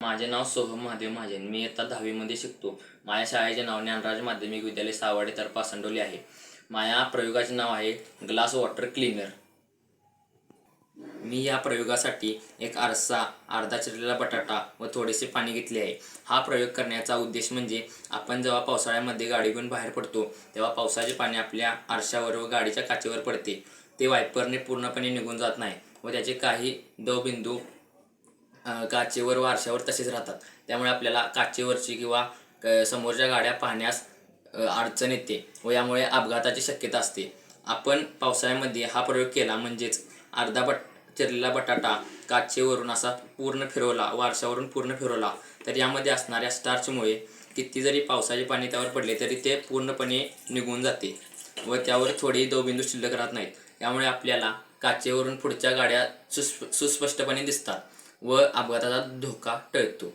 माझे नाव सोहम महादेव महाजन. मी इयत्ता 10वी मध्ये शिकतो. माझ्या शाळेचे नाव ज्ञानराज माध्यमिक विद्यालय साववाडी तर्फा संडोली आहे. माझ्या प्रयोगाचे नाव आहे ग्लास वॉटर क्लीनर. मी या प्रयोगासाठी एक आरसा, अर्धा चिरलेला बटाटा व थोडेसे पाणी घेतले आहे. हा प्रयोग करण्याचा उद्देश म्हणजे आपण जेव्हा पावसाळ्यामध्ये गाडी घेऊन बाहेर पडतो तेव्हा पावसाचे पाणी आपल्या आरशावर व गाडीच्या काचेवर पडते. ते वायपरने पूर्णपणे निघून जात नाही व त्याचे काही दवबिंदू काचेवर व आरशावर तसेच राहतात. त्यामुळे आपल्याला काचेवरची किंवा समोरच्या गाड्या पाहण्यास अडचण येते व यामुळे अपघाताची शक्यता असते. आपण पावसाळ्यामध्ये हा प्रयोग केला म्हणजेच अर्धा चिरलेला बटाटा काचेवरून असा पूर्ण फिरवला व आरशावरून पूर्ण फिरवला तर यामध्ये असणाऱ्या स्टार्चमुळे किती जरी पावसाचे पाणी त्यावर पडले तरी ते पूर्णपणे निघून जाते व त्यावर थोडेही दवबिंदू शिल्लक राहत नाहीत. यामुळे आपल्याला काचेवरून पुढच्या गाड्या सुस्पष्टपणे दिसतात व अपघाताचा धोका टळतो.